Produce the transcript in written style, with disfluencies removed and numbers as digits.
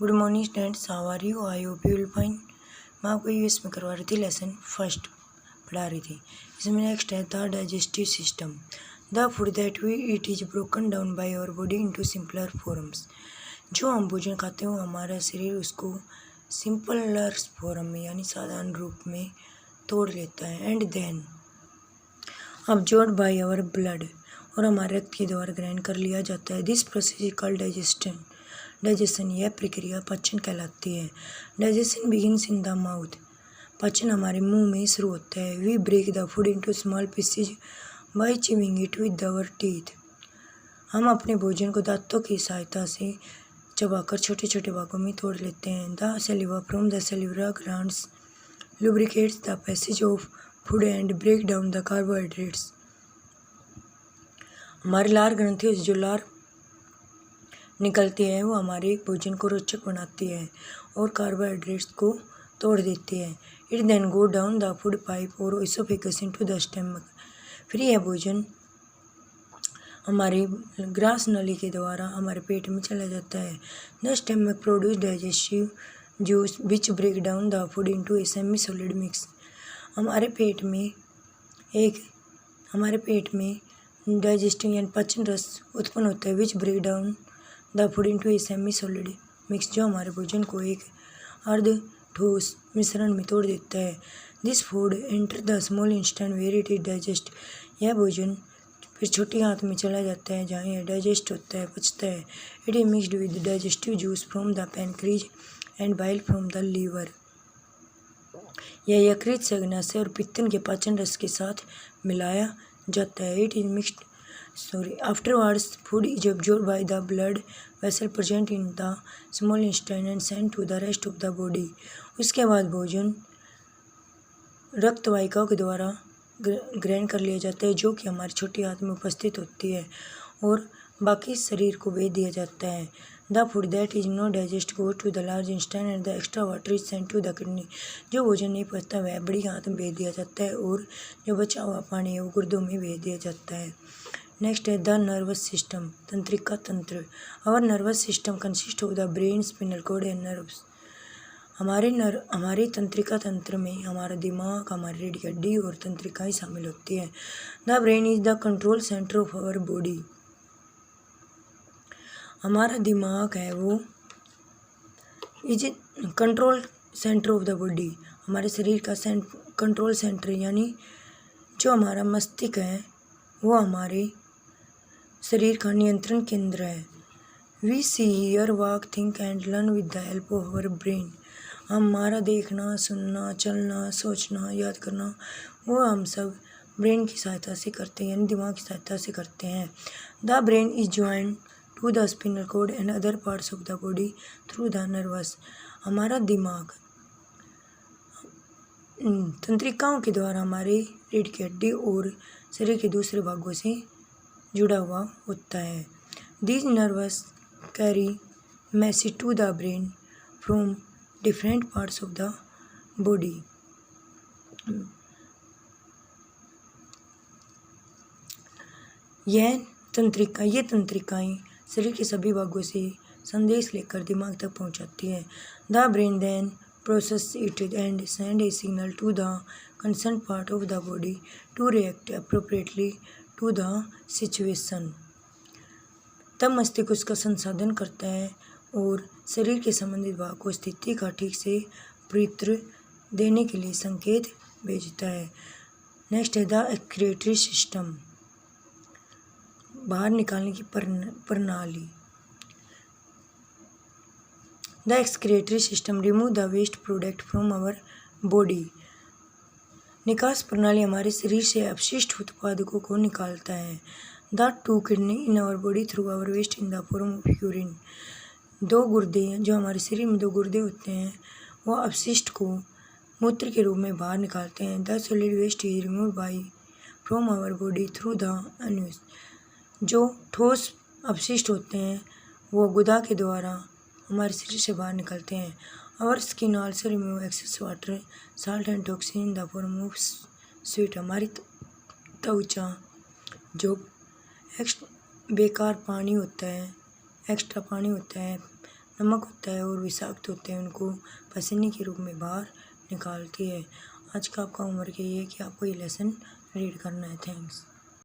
Good morning students, how are you? I hope you will fine. मैं आपको US में करवा रही थी, लेसन फर्स्ट पढ़ा रही थी। इसमें नेक्स्ट है the digestive system. The food that we eat is broken down by our body into simpler forms. जो हम भोजन खाते हैं हमारा शरीर उसको सिंपलर फॉर्म में यानी साधारण रूप में तोड़ लेता है। And then absorbed by our blood, और हमारे रक्त के द्वारा ग्रहण कर लिया जाता है। This process is called digestion, यह प्रक्रिया पाचन कहलाती है। Digestion begins in the mouth. पाचन हमारे मुंह में शुरू होता है। We break the food into small pieces by chewing it with our teeth. हम अपने भोजन को दांतों की सहायता से चबाकर छोटे छोटे भागों में तोड़ लेते हैं। The saliva from the salivary glands lubricates the passage of food and break down the carbohydrates। हमारे लार ग्रंथियों से जो लार निकलती है वो हमारे भोजन को रोचक बनाती है और कार्बोहाइड्रेट्स को तोड़ देती है। It then go down the food pipe और इसोफेगस इनटू द स्टमक। फिर यह भोजन हमारी ग्रास नली के द्वारा हमारे पेट में चला जाता है। The stomach produce digestive juice which break down the food into a semi solid mix. हमारे पेट में डाइजेस्टिव यानी पाचन रस उत्पन्न होता है। Which break down the food into a semi solid mix, जो हमारे भोजन को एक अर्ध ठोस मिश्रण में तोड़ देता है। This food enter the small intestine where it is digest. यह भोजन फिर छोटी आंत में चला जाता है जहाँ यह डाइजेस्ट होता है, पचता है। It is mixed with digestive juice from the pancreas and bile from the liver. यह यकृत से अग्नाशय और पित्तन के पाचन रस के साथ मिलाया जाता है। It is mixed afterwards food is absorbed by the blood vessel present in the small intestine and sent to the rest of the body। उसके बाद भोजन रक्त वाहिकाओं के द्वारा ग्रहण कर लिया जाता है जो कि हमारी छोटी आंत में उपस्थित होती है और बाकी शरीर को भेज दिया जाता है। The food that is not digest go to the large intestine and the extra water is sent to the kidney. जो भोजन नहीं पचता वह बड़ी आंत में भेज दिया जाता है और जो बचा हुआ पानी है वो गुर्दों में भेज दिया जाता है। नेक्स्ट है द नर्वस सिस्टम, तंत्रिका तंत्र। Our nervous system consist of the brain, spinal cord and nerves. हमारे तंत्रिका तंत्र में हमारा दिमाग, हमारी रीढ़ की हड्डी और तंत्रिकाएं शामिल होती हैं। The brain is the control centre of our body. हमारा दिमाग है वो is control centre of the body. हमारे शरीर का कंट्रोल सेंटर यानी जो हमारा मस्तिष्क है वो हमारे शरीर का नियंत्रण केंद्र है। We see, hear, walk, think and learn with the help of our brain. हमारा देखना, सुनना, चलना, सोचना, याद करना वो हम सब ब्रेन की सहायता से करते हैं यानी दिमाग की सहायता से करते हैं। The brain is joint to the spinal cord and other parts of the body through the nerves. हमारा दिमाग तंत्रिकाओं के द्वारा हमारे रीढ़ की हड्डी और शरीर के दूसरे भागों से जुड़ा हुआ होता है। These nerves carry message to the brain from different parts of the body. ये तंत्रिकाएं शरीर के सभी भागों से संदेश लेकर दिमाग तक पहुंचाती है। The brain then process it and send a signal to the concern part of the body to react appropriately to the situation. तब मस्तिष्क उसका संसाधन करता है और शरीर के संबंधित भाग को स्थिति का ठीक से प्रत्युत्तर देने के लिए संकेत भेजता है। नेक्स्ट है द एक्सक्रीटरी सिस्टम, बाहर निकालने की प्रणाली। The excretory system remove the waste product from our body. निकास प्रणाली हमारे शरीर से अपशिष्ट उत्पादकों को निकालता है। The two kidney in our body through our waste in the form of urine. दो गुर्दे, जो हमारे शरीर में दो गुर्दे होते हैं वो अपशिष्ट को मूत्र के रूप में बाहर निकालते हैं। The solid waste is remove by from our body through the anus. जो ठोस अपशिष्ट होते हैं वो गुदा के द्वारा हमारे शरीर से बाहर निकलते हैं। Our skin also remove excess water, salt and toxin in the form of sweat. हमारी त्वचा जो बेकार पानी होता है, एक्स्ट्रा पानी होता है, नमक होता है और विषाक्त होते हैं उनको पसीने के रूप में बाहर निकालती है। आज का आपका होमवर्क यही है कि आपको ये लेसन रीड करना है। थैंक्स।